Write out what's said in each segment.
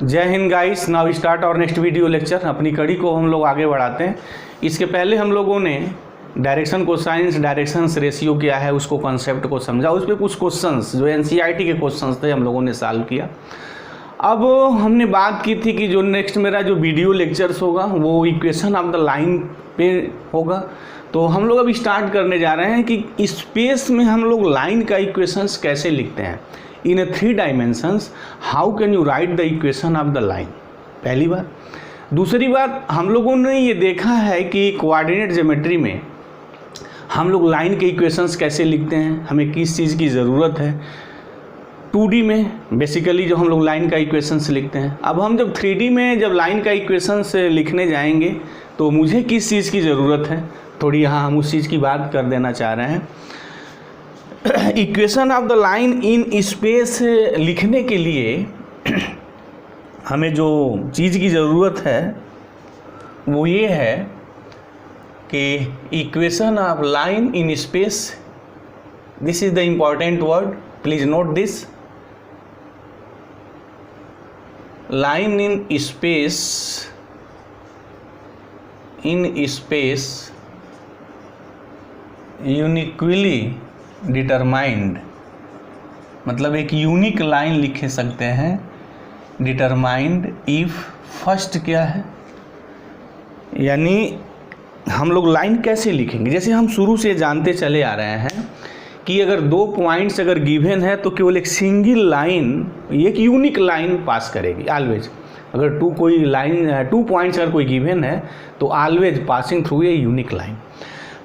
जय Hind guys. Now start और next video lecture. अपनी कड़ी को हम लोग आगे बढ़ाते हैं। इसके पहले हम लोगों ने डायरेक्शन कोसाइंस, डायरेक्शंस रेशियो क्या है उसको कॉन्सेप्ट को समझा। उस पर कुछ क्वेश्चंस जो एनसीईआरटी के क्वेश्चंस थे हम लोगों ने सॉल्व किया। अब हमने बात की थी कि जो नेक्स्ट मेरा जो वीडियो लेक्चर्स होगा वो इक्वेशन ऑफ द लाइन पे होगा। तो हम लोग अब स्टार्ट करने जा रहे हैं कि स्पेस में हम लोग लाइन का इक्वेशंस कैसे लिखते हैं। इन ए 3 dimensions how can you right the equation of the line, पहली बात। दूसरी बात, हम लोगों ने ये देखा है कि कोऑर्डिनेट ज्योमेट्री में हम लोग लाइन के इक्वेशंस कैसे लिखते हैं, हमें किस चीज़ की ज़रूरत है। 2D में बेसिकली जो हम लोग लाइन का इक्वेशंस लिखते हैं, अब हम जब 3D में जब लाइन का इक्वेशंस लिखने जाएंगे तो मुझे किस चीज़ की ज़रूरत है, थोड़ी यहाँ हम उस चीज़ की बात कर देना चाह रहे हैं। Equation of the line in space लिखने के लिए हमें जो चीज़ की ज़रूरत है वो ये है कि equation of line in space, this is the important word, please note this. Line in space uniquely determined, मतलब एक यूनिक लाइन लिख सकते हैं। डिटरमाइंड इफ फर्स्ट क्या है, यानी हम लोग लाइन कैसे लिखेंगे। जैसे हम शुरू से जानते चले आ रहे हैं कि अगर 2 पॉइंट्स अगर गिवन है तो केवल एक सिंगल लाइन, एक यूनिक लाइन पास करेगी ऑलवेज। अगर 2 पॉइंट्स अगर कोई गिवन है तो always passing through a unique line.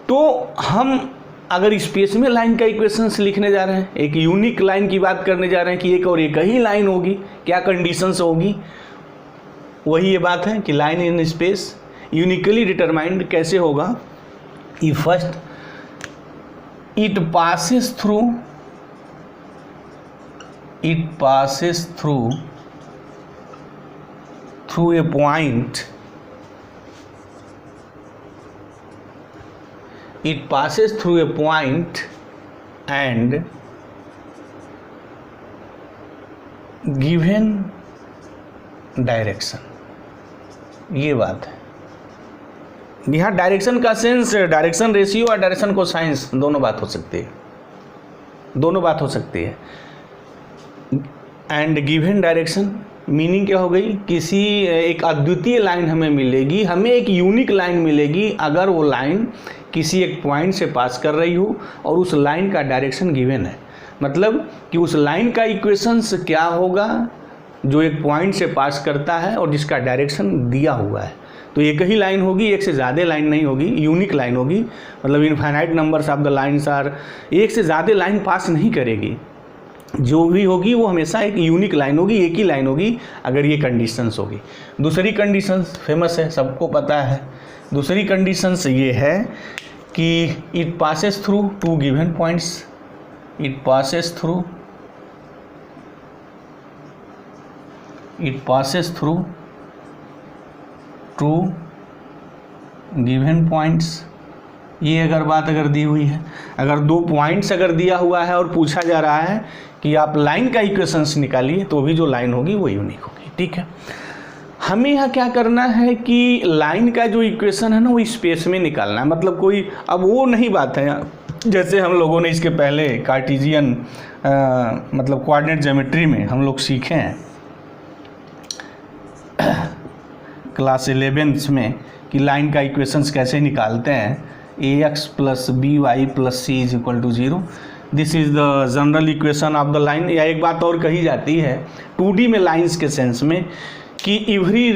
तो हम अगर स्पेस में लाइन का इक्वेशंस लिखने जा रहे हैं, एक यूनिक लाइन की बात करने जा रहे हैं कि एक और एक ही लाइन होगी, क्या कंडीशंस होगी, वही ये बात है कि line in space uniquely determined कैसे होगा। ई first it passes through a point, it passes through a point and given direction, ये बात है। यहाँ डायरेक्शन का सेंस डायरेक्शन रेशियो और डायरेक्शन कोसाइंस दोनों बात हो सकती है। एंड गिवन डायरेक्शन मीनिंग क्या हो गई, किसी एक अद्वितीय लाइन हमें मिलेगी, हमें एक यूनिक लाइन मिलेगी अगर वो लाइन किसी एक पॉइंट से पास कर रही हो और उस लाइन का डायरेक्शन गिवन है। मतलब कि उस लाइन का इक्वेशंस क्या होगा जो एक पॉइंट से पास करता है और जिसका डायरेक्शन दिया हुआ है। तो एक ही लाइन होगी, एक से ज़्यादा लाइन नहीं होगी, यूनिक लाइन होगी। मतलब infinite numbers of the lines are, एक से ज़्यादा लाइन पास नहीं करेगी। जो भी होगी वो हमेशा एक यूनिक लाइन होगी, एक ही लाइन होगी अगर ये कंडीशंस होगी। दूसरी कंडीशंस फेमस है, सबको पता है। दूसरी कंडीशंस ये है कि it passes through 2 given points, it passes through 2 given points. ये अगर बात अगर दी हुई है, अगर 2 पॉइंट्स अगर दिया हुआ है और पूछा जा रहा है कि आप लाइन का इक्वेशंस निकालिए, तो भी जो लाइन होगी वो यूनिक होगी। ठीक है, हमें यहाँ क्या करना है कि लाइन का जो इक्वेशन है ना वो स्पेस में निकालना है। मतलब कोई अब वो नहीं बात है जैसे हम लोगों ने इसके पहले कार्टेशियन मतलब कोऑर्डिनेट ज्योमेट्री में हम लोग सीखे हैं क्लास 11th में कि लाइन का इक्वेशंस कैसे निकालते हैं। ax + by + c = 0, this is the general equation of the line. या एक बात और कही जाती है 2D में लाइंस के सेंस में कि every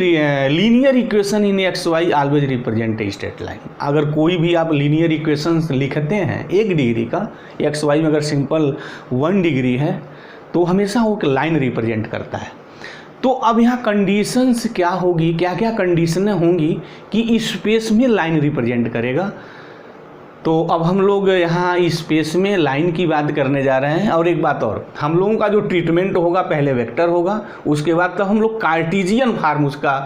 linear equation in x why always represent a straight line. अगर कोई भी आप लीनियर इक्वेशंस लिखते हैं 1 डिग्री का, एक्स वाई में अगर सिंपल 1 डिग्री है तो हमेशा वो लाइन रिप्रेजेंट करता है। तो अब यहाँ कंडीशंस क्या होगी, क्या क्या कंडीशनें होंगी कि स्पेस में लाइन रिप्रेजेंट करेगा। तो अब हम लोग यहाँ स्पेस में लाइन की बात करने जा रहे हैं। और एक बात और, हम लोगों का जो ट्रीटमेंट होगा पहले वेक्टर होगा, उसके बाद तो हम लोग कार्टेशियन फॉर्म उसका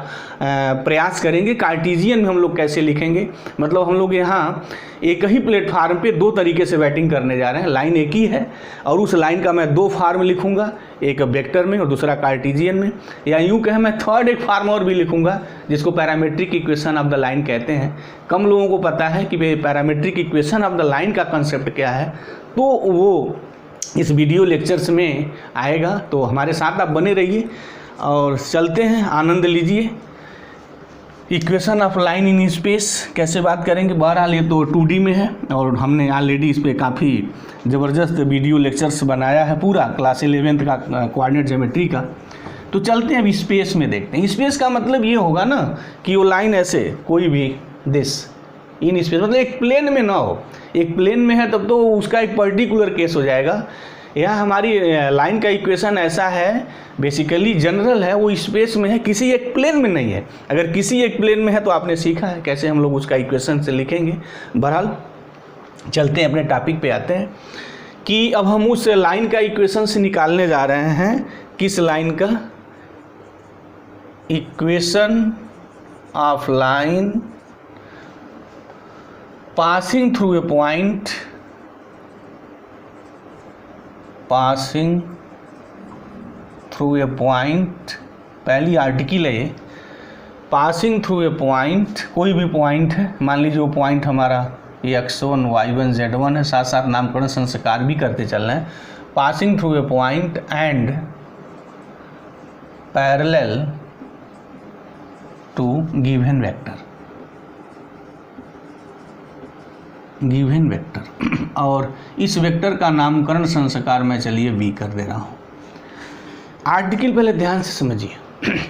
प्रयास करेंगे। कार्टेशियन में हम लोग कैसे लिखेंगे, मतलब हम लोग यहाँ एक ही प्लेटफार्म पे 2 तरीके से बैटिंग करने जा रहे हैं। लाइन एक ही है और उस लाइन का मैं 2 फॉर्म लिखूंगा। एक वेक्टर में और दूसरा कार्टेशियन में, या यूँ कहें मैं थर्ड एक फार्म और भी लिखूंगा जिसको parametric equation of the line कहते हैं। कम लोगों को पता है कि parametric equation of the line का कंसेप्ट क्या है, तो वो इस वीडियो लेक्चर्स में आएगा। तो हमारे साथ आप बने रहिए और चलते हैं, आनंद लीजिए। Equation of line in space कैसे बात करेंगे, बहरहाल ये तो 2D में है और हमने ऑलरेडी इस पर काफ़ी ज़बरदस्त वीडियो लेक्चर्स बनाया है, पूरा क्लास 11th का कोऑर्डिनेट ज्योमेट्री का। तो चलते हैं अब स्पेस में देखते हैं। स्पेस का मतलब ये होगा ना कि वो लाइन ऐसे कोई भी दिस इन स्पेस, मतलब एक प्लेन में ना हो, एक प्लेन में है तब तो उसका एक पर्टिकुलर केस हो जाएगा। यहाँ हमारी लाइन का इक्वेशन ऐसा है, बेसिकली जनरल है, वो स्पेस में है, किसी एक प्लेन में नहीं है। अगर किसी एक प्लेन में है तो आपने सीखा है कैसे हम लोग उसका इक्वेशन से लिखेंगे। बहरहाल चलते हैं, अपने टॉपिक पे आते हैं कि अब हम उस लाइन का इक्वेशन से निकालने जा रहे हैं। किस लाइन का? Equation of line passing through a point, passing through a point, पहली आर्टिकल है ये, पासिंग थ्रू ए पॉइंट, कोई भी पॉइंट है, मान लीजिए वो पॉइंट हमारा x1 y1 z1 है, साथ साथ नामकरण संस्कार भी करते चल रहे हैं। Passing through a point and parallel to given vector, given vector, और इस वेक्टर का नामकरण संस्कार मैं चलिए v कर दे रहा हूँ। आर्टिकल पहले ध्यान से समझिए।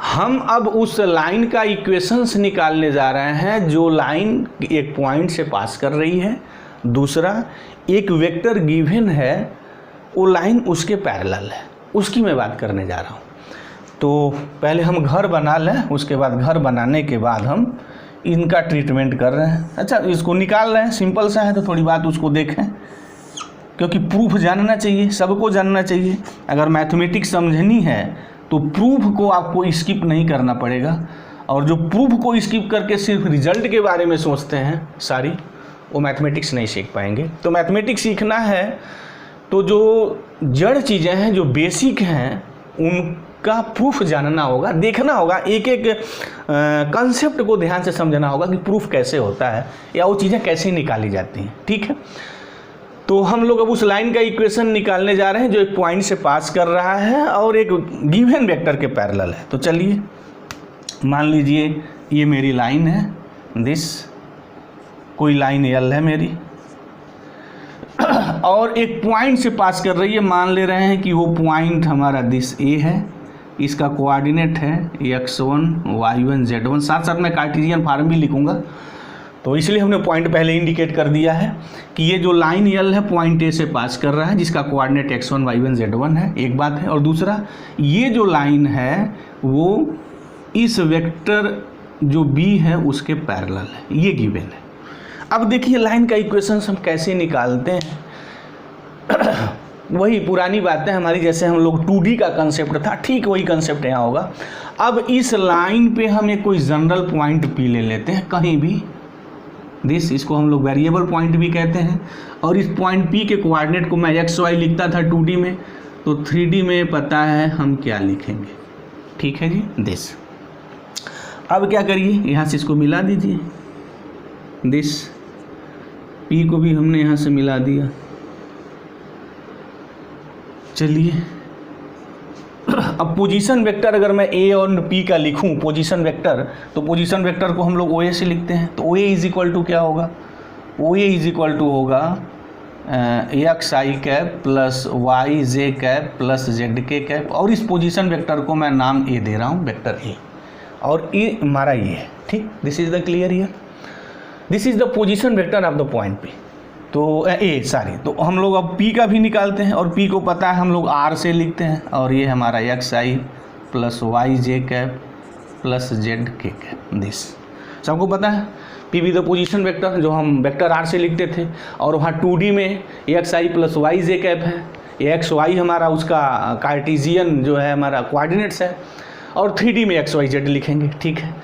हम अब उस लाइन का इक्वेशंस निकालने जा रहे हैं जो लाइन एक पॉइंट से पास कर रही है, दूसरा एक वेक्टर गिवन है, वो लाइन उसके पैरेलल है, उसकी मैं बात करने जा रहा हूँ। तो पहले हम घर बना लें, उसके बाद घर बनाने के बाद हम इनका ट्रीटमेंट कर रहे हैं। अच्छा, इसको निकाल रहे हैं, सिंपल सा है, तो थोड़ी बात उसको देखें, क्योंकि प्रूफ जानना चाहिए, सबको जानना चाहिए। अगर मैथमेटिक्स समझनी है तो प्रूफ को आपको स्किप नहीं करना पड़ेगा, और जो प्रूफ को स्किप करके सिर्फ रिजल्ट के बारे में सोचते हैं सारी, वो मैथमेटिक्स नहीं सीख पाएंगे। तो मैथमेटिक्स सीखना है तो जो जड़ चीज़ें हैं, जो बेसिक हैं, उनका प्रूफ जानना होगा, देखना होगा, एक एक कंसेप्ट को ध्यान से समझना होगा कि प्रूफ कैसे होता है या वो चीज़ें कैसे निकाली जाती हैं। ठीक है, तो हम लोग अब उस लाइन का इक्वेशन निकालने जा रहे हैं जो एक पॉइंट से पास कर रहा है और एक गिवन वेक्टर के पैरेलल है। तो चलिए मान लीजिए ये मेरी लाइन है, दिस कोई लाइन L है मेरी, और एक पॉइंट से पास कर रही है। मान ले रहे हैं कि वो पॉइंट हमारा दिस A है, इसका कोऑर्डिनेट है x1 y1 z1, साथ साथ मैं कार्टेशियन फॉर्म भी लिखूंगा। तो इसलिए हमने पॉइंट पहले इंडिकेट कर दिया है कि ये जो लाइन L है पॉइंट A से पास कर रहा है, जिसका कोऑर्डिनेट x1 y1 z1 है, एक बात है। और दूसरा, ये जो लाइन है वो इस वेक्टर जो B है उसके पैरेलल है, ये गिवन है। अब देखिए लाइन का इक्वेशन हम कैसे निकालते हैं। वही पुरानी बातें हमारी, जैसे हम लोग 2D का कंसेप्ट था, ठीक वही कंसेप्ट यहाँ होगा। अब इस लाइन पे हम एक कोई जनरल पॉइंट P ले लेते हैं, कहीं भी दिस, इसको हम लोग वेरिएबल पॉइंट भी कहते हैं। और इस पॉइंट P के कोऑर्डिनेट को मैं XY लिखता था 2D में, तो 3D में पता है हम क्या लिखेंगे। ठीक है जी, दिस। अब क्या करिए, यहाँ से इसको मिला दीजिए, दिस P को भी हमने यहाँ से मिला दिया। चलिए अब पोजीशन वेक्टर अगर मैं A और P का लिखूं पोजीशन वेक्टर, तो पोजीशन वेक्टर को हम लोग OA से लिखते हैं। तो OA इज इक्वल टू क्या होगा? OA इज इक्वल टू होगा XI cap plus YJ cap plus ZK cap, और इस पोजीशन वेक्टर को मैं नाम A दे रहा हूँ, वेक्टर A, और A हमारा ये है। ठीक, this is the clear here, this is the position vector of the point P। तो तो हम लोग अब P का भी निकालते हैं, और P को पता है हम लोग R से लिखते हैं, और ये हमारा XI plus YJ cap plus ZK cap, this सबको पता है। P भी द पोजीशन वेक्टर जो हम वेक्टर R से लिखते थे, और वहाँ 2D में XI प्लस YJ कैप है, ये XY हमारा उसका कार्टेशियन जो है हमारा कोऑर्डिनेट्स है, और 3D में XYZ लिखेंगे। ठीक है,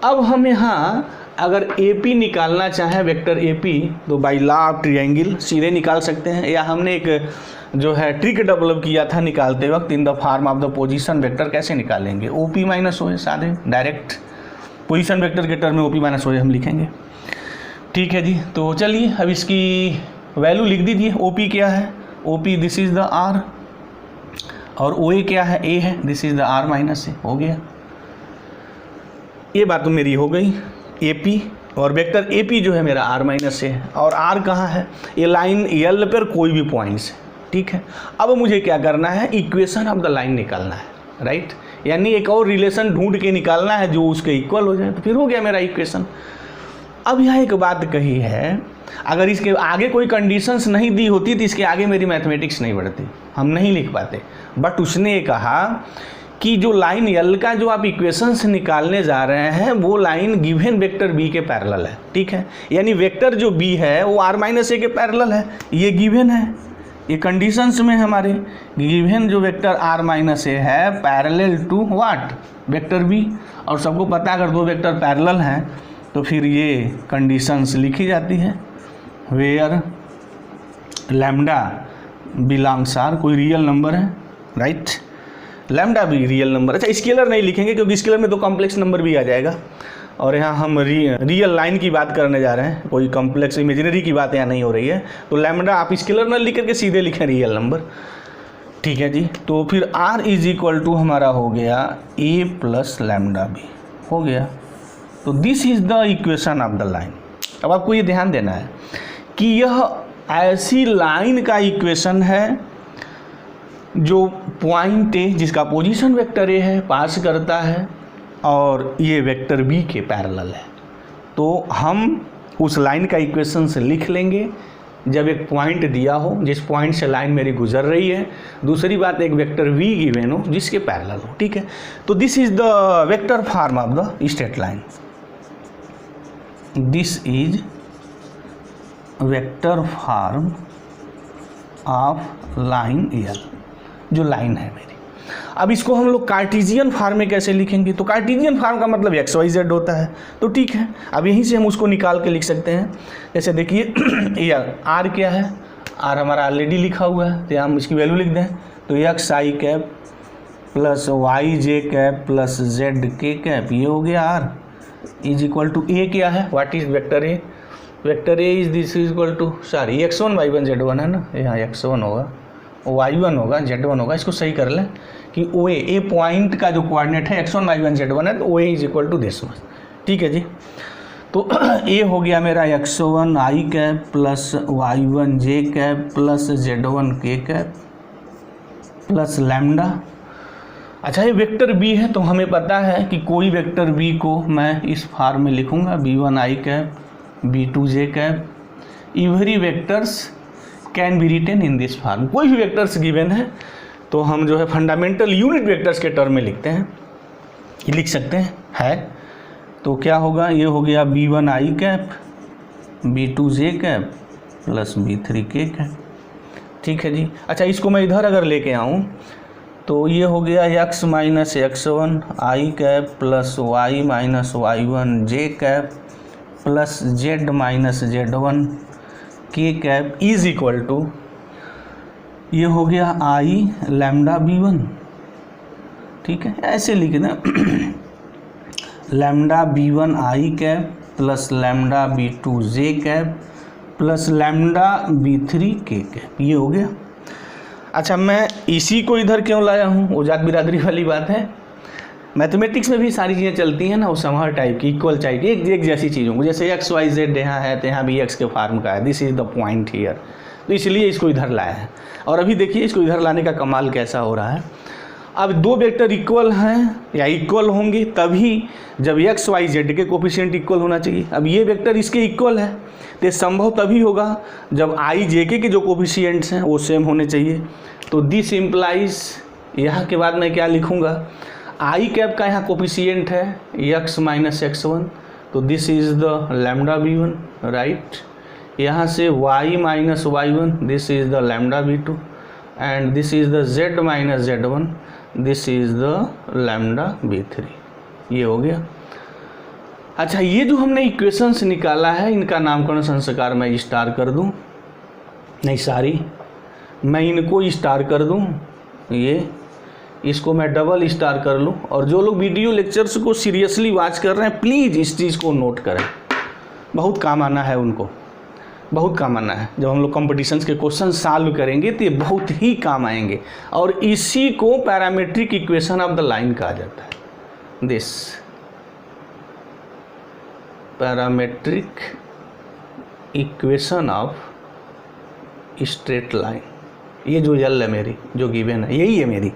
अब हम यहाँ अगर AP निकालना चाहे वेक्टर AP तो बाई लॉ ऑफ ट्रायंगल सीधे निकाल सकते हैं, या हमने एक जो है ट्रिक डेवलप किया था निकालते वक्त in the form of the position vector. कैसे निकालेंगे? OP माइनस OA, सादे डायरेक्ट पोजीशन वेक्टर के टर्म में OP माइनस OA हम लिखेंगे। ठीक है जी, तो चलिए अब इसकी वैल्यू लिख दीजिए। OP क्या है? OP this is the R, और OA क्या है? A है, this is the R minus A। हो गया, ये बात तो मेरी हो गई। AP और वेक्टर AP जो है मेरा R माइनस A है, और R कहाँ है? ये लाइन L पर कोई भी पॉइंट्स है। ठीक है, अब मुझे क्या करना है? इक्वेशन ऑफ द लाइन निकालना है, राइट, यानी एक और रिलेशन ढूंढ के निकालना है जो उसके इक्वल हो जाए, तो फिर हो गया मेरा इक्वेशन। अब यहाँ एक बात कही है, अगर इसके आगे कोई कंडीशंस नहीं दी होती तो इसके आगे मेरी मैथमेटिक्स नहीं बढ़ती, हम नहीं लिख पाते। बट उसने कहा कि जो लाइन L का जो आप इक्वेशंस निकालने जा रहे हैं वो लाइन गिवन वेक्टर B के पैरेलल है। ठीक है, यानी वेक्टर जो B है वो R माइनस A के पैरेलल है, ये गिवन है, ये कंडीशंस में हमारे गिवन जो वेक्टर R माइनस A है parallel to what? Vector B। और सबको पता अगर दो वेक्टर पैरेलल हैं तो फिर ये कंडीशंस लिखी जाती है, वेयर लैम्डा बिलोंग्स R, कोई रियल नंबर है, राइट, लैम्डा भी रियल नंबर। अच्छा, स्केलर नहीं लिखेंगे क्योंकि स्केलर में तो कॉम्प्लेक्स नंबर भी आ जाएगा, और यहाँ हम रियल लाइन की बात करने जा रहे हैं, कोई कॉम्प्लेक्स इमेजिनरी की बात यहाँ नहीं हो रही है। तो लैम्डा आप स्केलर न लिख करके सीधे लिखें रियल नंबर। ठीक है जी, तो फिर R इज इक्वल टू हमारा हो गया A प्लस लैम्डा B, हो गया। तो this is the equation of the line. अब आपको ये ध्यान देना है कि यह ऐसी लाइन का इक्वेशन है जो पॉइंट A जिसका पोजीशन वेक्टर A है पास करता है, और ये वेक्टर B के पैरेलल है। तो हम उस लाइन का इक्वेशन से लिख लेंगे जब एक पॉइंट दिया हो जिस पॉइंट से लाइन मेरी गुजर रही है, दूसरी बात एक वेक्टर V गिवन हो जिसके पैरेलल हो। ठीक है, तो this is the vector form of the straight line, this is vector form of line L, जो लाइन है मेरी। अब इसको हम लोग कार्टेशियन फॉर्म में कैसे लिखेंगे? तो कार्टेशियन फॉर्म का मतलब XYZ होता है, तो ठीक है, अब यहीं से हम उसको निकाल के लिख सकते हैं। जैसे देखिए ये R क्या है? R हमारा ऑलरेडी लिखा हुआ है, तो हम इसकी वैल्यू लिख दें, तो XI cap plus YJ cap plus ZK cap, ये हो गया R is equal to A क्या है? What is vector A? Vector A is this is equal to, sorry X1 Y1 Z1 है ना, यहाँ X1 होगा, Y1 होगा, Z1 होगा, इसको सही कर लें कि OA, ए पॉइंट का जो कोऑर्डिनेट है X1 Y1 Z1 है, तो OA is equal to this. ठीक है जी, तो A हो गया मेरा X1 I cap plus Y1 J cap plus Z1 K cap plus lambda. अच्छा, ये वेक्टर B है, तो हमें पता है कि कोई वेक्टर B को मैं इस फॉर्म में लिखूंगा, B1 I cap B2 J cap, every vectors can be written in this form. कोई भी वेक्टर्स गिवन है तो हम जो है फंडामेंटल यूनिट वेक्टर्स के टर्म में लिखते हैं, ये लिख सकते हैं, है। तो क्या होगा? ये हो गया B1 I cap B2 J cap plus B3 K cap. ठीक है जी, अच्छा इसको मैं इधर अगर लेके आऊँ तो ये हो गया X minus X1 I cap plus Y minus Y1 J cap plus Z minus Z1 K cap is equal to, ये हो गया I लैम्डा B1। ठीक है, ऐसे लिख दें lambda B1 I cap plus lambda B2 J cap plus lambda B3 K cap, ये हो गया। अच्छा, मैं इसी को इधर क्यों लाया हूँ? वो जात बिरादरी वाली बात है। मैथमेटिक्स में भी सारी चीज़ें चलती हैं ना, वो समर टाइप की, इक्वल टाइप की, एक जैसी चीज़ों को, जैसे XYZ यहाँ है तो यहाँ भी X के फॉर्म का है, this is the point here, तो इसलिए इसको इधर लाया है। और अभी देखिए इसको इधर लाने का कमाल कैसा हो रहा है। अब दो वेक्टर इक्वल हैं या इक्वल होंगे तभी जब XYZ के कोफिशिएंट इक्वल होना चाहिए। अब ये वेक्टर इसके इक्वल है तो संभव तभी होगा जब IJK के जो कोफिशिएंट्स हैं वो सेम होने चाहिए। तो दिस इम्प्लाइज, यहाँ के बाद मैं क्या लिखूँगा? I कैप का यहाँ कोफिशिएंट है X माइनस X1, तो this is the lambda B1, right. यहाँ से Y minus Y1, this is the lambda B2, and this is the Z minus Z1, this is the lambda B3, ये हो गया। अच्छा, ये जो हमने इक्वेशंस निकाला है इनका नामकरण संस्कार मैं स्टार कर दूं, नहीं सॉरी, मैं इनको स्टार कर दूं, ये इसको मैं डबल स्टार कर लूं। और जो लोग वीडियो लेक्चर्स को सीरियसली वॉच कर रहे हैं प्लीज़ इस चीज़ को नोट करें, बहुत काम आना है उनको, बहुत काम आना है। जब हम लोग कॉम्पिटिशन्स के क्वेश्चन सॉल्व करेंगे तो ये बहुत ही काम आएंगे। और इसी को parametric equation of the line कहा जाता है। This parametric equation of straight line, ये जो यल है मेरी, जो गिवन है यही है मेरी,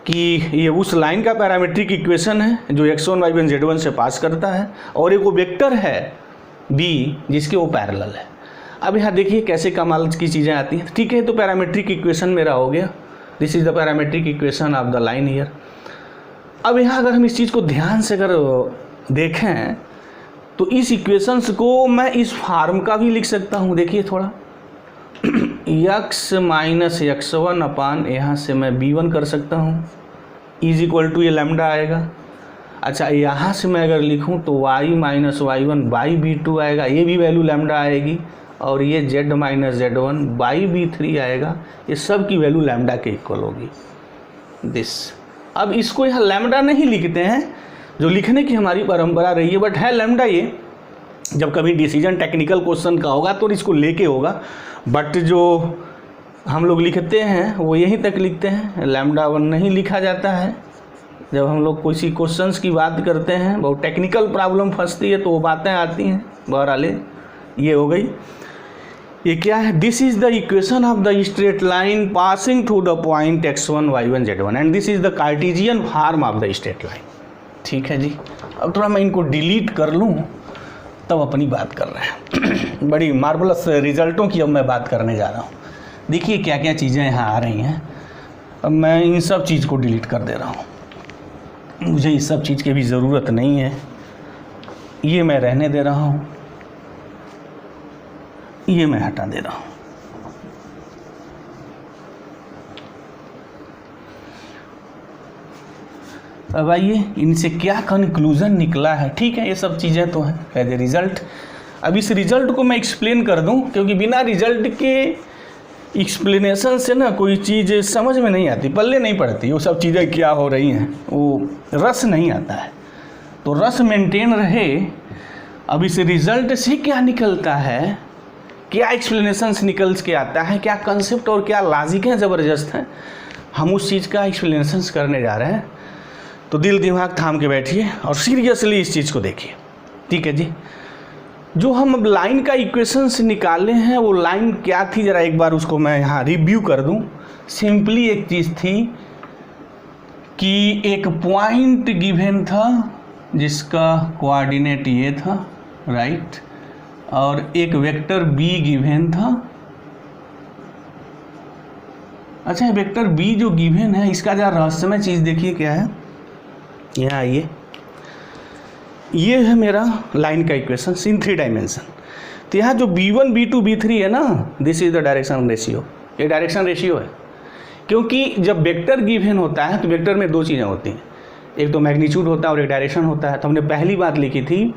कि ये उस लाइन का पैरामीट्रिक इक्वेशन है जो x1 y1 z1 से पास करता है, और एक वो वेक्टर है b जिसके वो पैरेलल है। अब यहाँ देखिए कैसे कमाल की चीज़ें आती हैं। ठीक है, तो पैरामीट्रिक इक्वेशन मेरा हो गया, this is the parametric equation of the line here. अब यहाँ अगर हम इस चीज़ को ध्यान से अगर देखें तो इस इक्वेशंस को मैं इस फार्म का भी लिख सकता हूँ। देखिए थोड़ा x माइनस x1 अपान यहाँ से मैं b1 कर सकता हूँ, इज इक्वल टू ये लैम्डा आएगा। अच्छा, यहाँ से मैं अगर लिखूँ तो y minus y1 by b2 आएगा, ये भी वैल्यू लैम्डा आएगी। और ये z minus z1 by b3 आएगा, ये सब की वैल्यू लैम्डा के इक्वल होगी दिस। अब इसको यहाँ लैम्डा नहीं लिखते हैं जो लिखने की हमारी परंपरा रही है, बट है लैम्डा। ये जब कभी डिसीजन टेक्निकल क्वेश्चन का होगा तो इसको लेके होगा, बट जो हम लोग लिखते हैं वो यहीं तक लिखते हैं, लैम्डा 1 नहीं लिखा जाता है। जब हम लोग किसी क्वेश्चंस की बात करते हैं, बहुत टेक्निकल प्रॉब्लम फंसती है तो वो बातें आती हैं। बहरहाल ये हो गई, ये क्या है, this is the equation of the straight line passing through the point x1 y1 z1 and this is the Cartesian form of the straight line. ठीक है जी, अब थोड़ा मैं इनको डिलीट कर लूँ तब अपनी बात कर रहे हैं। बड़ी मार्वलस रिजल्टों की अब मैं बात करने जा रहा हूँ। देखिए क्या क्या चीज़ें यहाँ आ रही हैं। अब मैं इन सब चीज़ को डिलीट कर दे रहा हूँ, मुझे इस सब चीज़ की भी ज़रूरत नहीं है, ये मैं रहने दे रहा हूँ, ये मैं हटा दे रहा हूँ। अब आइए इनसे क्या कंक्लूजन निकला है। ठीक है, ये सब चीज़ें तो हैं एज ए रिज़ल्ट। अब इस रिज़ल्ट को मैं एक्सप्लेन कर दूं, क्योंकि बिना रिज़ल्ट के एक्सप्लेनेशन से ना कोई चीज़ समझ में नहीं आती, पल्ले नहीं पड़ती, वो सब चीज़ें क्या हो रही हैं, वो रस नहीं आता है। तो रस मेंटेन रहे। अब इस रिज़ल्ट से क्या निकलता है, क्या एक्सप्लेनेशंस निकल के आता है, क्या कंसेप्ट और क्या लॉजिक है ज़बरदस्त है, हम उस चीज़ का एक्सप्लेनेशंस करने जा रहे हैं। तो दिल दिमाग थाम के बैठिए और सीरियसली इस चीज़ को देखिए। ठीक है जी, जो हम अब लाइन का इक्वेशंस निकाले हैं वो लाइन क्या थी, ज़रा एक बार उसको मैं यहाँ रिव्यू कर दूँ। सिंपली एक चीज़ थी कि एक पॉइंट गिवन था जिसका कोऑर्डिनेट ये था, राइट, और एक वेक्टर b गिवन था। अच्छा, वेक्टर b जो गिवन है इसका जरा रहस्यमय चीज़ देखिए क्या है। यहाँ आइए, ये है मेरा लाइन का इक्वेशन इन 3 डायमेंशन। तो यहाँ जो b1 b2 b3 है ना, this is the direction ratio, ये डायरेक्शन रेशियो है। क्योंकि जब वेक्टर गिवन होता है तो वेक्टर में 2 चीज़ें होती हैं, एक तो मैग्नीट्यूड होता है और एक डायरेक्शन होता है। तो हमने पहली बात लिखी थी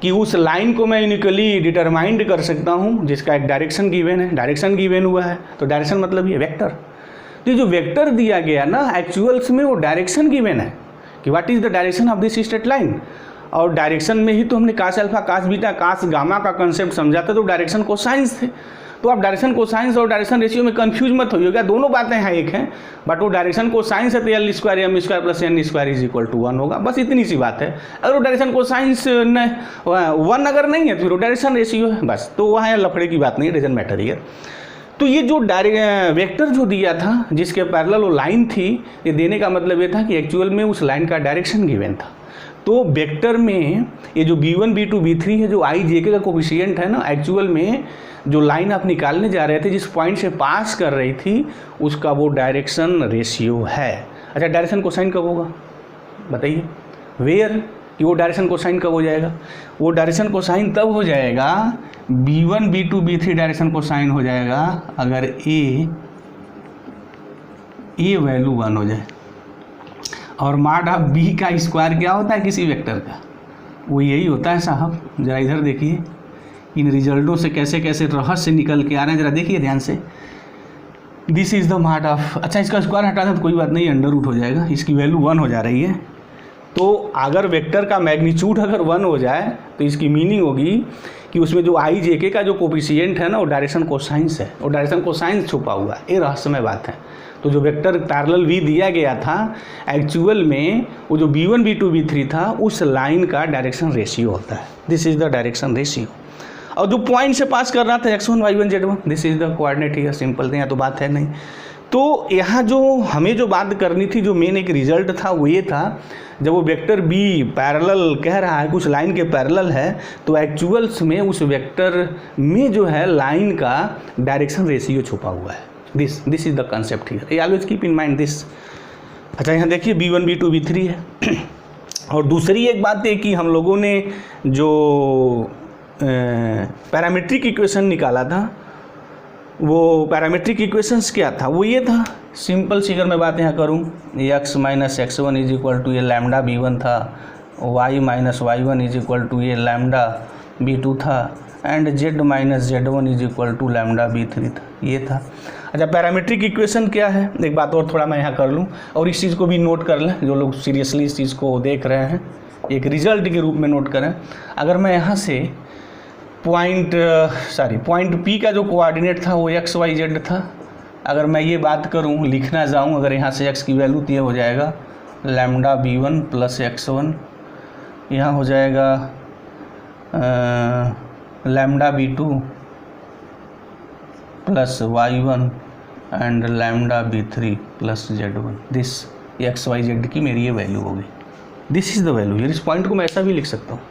कि उस लाइन को मैं यूनिकली डिटरमाइंड कर सकता हूँ जिसका एक डायरेक्शन गिवन है, डायरेक्शन गिवन हुआ है तो डायरेक्शन मतलब ये वेक्टर। तो जो वेक्टर दिया गया ना एक्चुअल्स में वो डायरेक्शन गिवन है कि what is the direction of this straight line. और डायरेक्शन में ही तो हमने कास अल्फा कास बीटा कास गामा का कंसेप्ट समझा था, तो डायरेक्शन कोसाइंस थे। तो आप डायरेक्शन कोसाइंस और डायरेक्शन रेशियो में कंफ्यूज मत होइएगा, दोनों बातें यहाँ एक हैं, बट वो डायरेक्शन कोसाइंस है तो L square M square plus N square is equal to 1 होगा, बस इतनी सी बात है। अगर वो डायरेक्शन कोसाइंस 1 अगर नहीं है तो फिर वो डायरेक्शन रेशियो है, बस। तो वहाँ लफड़े की बात नहीं, डजंट मैटर हियर। तो ये जो वेक्टर जो दिया था जिसके पैरेलल वो लाइन थी, ये देने का मतलब ये था कि एक्चुअल में उस लाइन का डायरेक्शन गिवन था। तो वेक्टर में ये जो b1 b2 b3 है, जो i j k का कोफिशिएंट है ना, एक्चुअल में जो लाइन आप निकालने जा रहे थे जिस पॉइंट से पास कर रही थी उसका वो डायरेक्शन रेशियो है। अच्छा, डायरेक्शन कोसाइन कब होगा बताइए, वेयर, कि वो डायरेक्शन कोसाइन कब हो जाएगा? वो डायरेक्शन कोसाइन तब हो जाएगा b1 b2 b3 direction cosine हो जाएगा अगर a वैल्यू 1 हो जाए। और मॉड ऑफ b का स्क्वायर क्या होता है किसी वेक्टर का? वो यही होता है साहब। ज़रा इधर देखिए, इन रिजल्टों से कैसे कैसे रहस्य निकल के आ रहे हैं, ज़रा देखिए ध्यान से। This is the mart of, अच्छा इसका स्क्वायर हटा दें तो कोई बात नहीं, अंडर रूट हो जाएगा, इसकी वैल्यू 1 हो जा रही है। तो अगर वेक्टर का मैग्नीट्यूड अगर 1 हो जाए तो इसकी मीनिंग होगी कि उसमें जो आई जे के का जो कोफिशिएंट है ना, वो डायरेक्शन कोसाइंस है, और डायरेक्शन कोसाइंस छुपा हुआ है। ये रहस्यमय बात है। तो जो वेक्टर पैरेलल v दिया गया था, एक्चुअल में वो जो v1 v2 v3 था, उस लाइन का डायरेक्शन रेशियो होता है। This is the direction ratio. और जो पॉइंट से पास कर रहा था x1 y1 z1, this is the coordinate here. Simple thing है, तो बात है नहीं। तो यहाँ जो हमें जो बात करनी थी, जो मेन एक रिजल्ट था, वो ये था, जब वो वेक्टर b पैरेलल कह रहा है, कुछ लाइन के पैरेलल है, तो एक्चुअल्स में उस वेक्टर में जो है लाइन का डायरेक्शन रेशियो छुपा हुआ है। This is the concept here, always keep in mind this. अच्छा यहाँ देखिए v1 v2 v3 है। और दूसरी एक बात है कि हम लोगों ने जो पैरामीट्रिक इक्वेशन निकाला था, वो पैरामीट्रिक इक्वेशंस क्या था, वो ये था, सिंपल सी अगर मैं बात यहाँ करूँ, x minus x1 is equal to ये लैम्डा b1 था, y minus y1 is equal to ये लैम्डा b2 था, and z minus z1 is equal to lambda b3 था, ये था। अच्छा पैरामीट्रिक इक्वेशन क्या है, एक बात और थोड़ा मैं यहाँ कर लूँ, और इस चीज़ को भी नोट कर लें, जो लोग सीरियसली इस चीज़ को देख रहे हैं, एक रिजल्ट के रूप में नोट करें। अगर मैं यहाँ से पॉइंट P का जो कोऑर्डिनेट था वो x y z था, अगर मैं ये बात करूँ, लिखना जाऊँ, अगर यहाँ से x की वैल्यू तो ये हो जाएगा लैम्डा b1 प्लस x1, यहाँ हो जाएगा lambda b2 plus y1 and lambda b3 plus z1। This x y z की मेरी ये वैल्यू होगी। This is the value. इस पॉइंट को मैं ऐसा भी लिख सकता हूँ।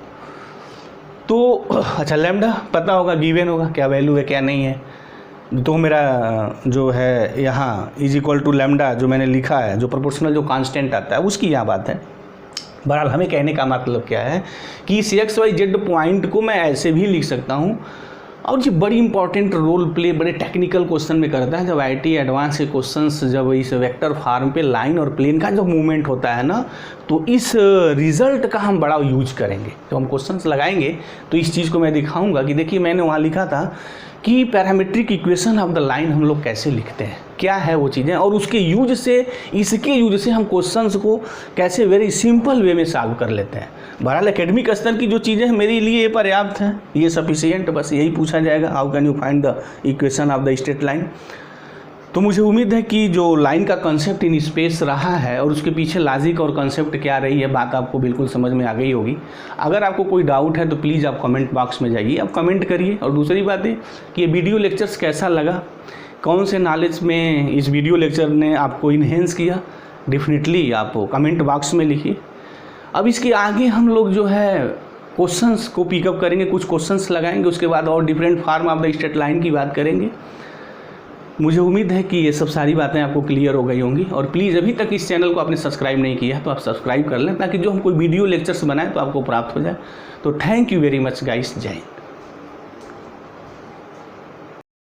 तो अच्छा लैम्डा पता होगा, गिवन होगा क्या वैल्यू है क्या नहीं है। तो मेरा जो है यहाँ इज इक्वल टू लैम्डा जो मैंने लिखा है, जो प्रोपोर्शनल जो कांस्टेंट आता है, उसकी यहाँ बात है। बहरहाल हमें कहने का मतलब क्या है कि इस एक्स वाई जेड पॉइंट को मैं ऐसे भी लिख सकता हूँ, और ये बड़ी इंपॉर्टेंट रोल प्ले बड़े टेक्निकल क्वेश्चन में करता है। जब आईटी एडवांस के क्वेश्चंस जब इस वेक्टर फॉर्म पे लाइन और प्लेन का जो मूवमेंट होता है ना, तो इस रिजल्ट का हम बड़ा यूज करेंगे। जब हम क्वेश्चंस लगाएंगे तो इस चीज़ को मैं दिखाऊंगा कि देखिए मैंने वहाँ लिखा था कि parametric equation of the line हम लोग कैसे लिखते हैं, क्या है वो चीज़ें, और उसके यूज से, इसके यूज से हम क्वेश्चंस को कैसे वेरी सिंपल वे में सॉल्व कर लेते हैं। बहरहाल एकेडमिक स्तर की जो चीज़ें हैं मेरे लिए ये पर्याप्त हैं, ये सफिशिएंट, बस यही पूछा जाएगा, how can you find the equation of the straight line. तो मुझे उम्मीद है कि जो लाइन का कंसेप्ट इन स्पेस रहा है और उसके पीछे लॉजिक और कंसेप्ट क्या रही है, बात आपको बिल्कुल समझ में आ गई होगी। अगर आपको कोई डाउट है तो प्लीज़ आप कमेंट बॉक्स में जाइए, आप कमेंट करिए। और दूसरी बात है कि ये वीडियो लेक्चर्स कैसा लगा, कौन से नॉलेज में इस वीडियो लेक्चर ने आपको इन्हेंस किया, डेफिनेटली आप कमेंट बॉक्स में लिखिए। अब इसके आगे हम लोग जो है क्वेश्चंस को पिकअप करेंगे, कुछ क्वेश्चंस लगाएंगे, उसके बाद और different form of the straight line की बात करेंगे। मुझे उम्मीद है कि ये सब सारी बातें आपको क्लियर हो गई होंगी। और प्लीज़ अभी तक इस चैनल को आपने सब्सक्राइब नहीं किया तो आप सब्सक्राइब कर लें, ताकि जो हम कोई वीडियो लेक्चर्स बनाएं तो आपको प्राप्त हो जाए। तो thank you very much guys, जय हिंद।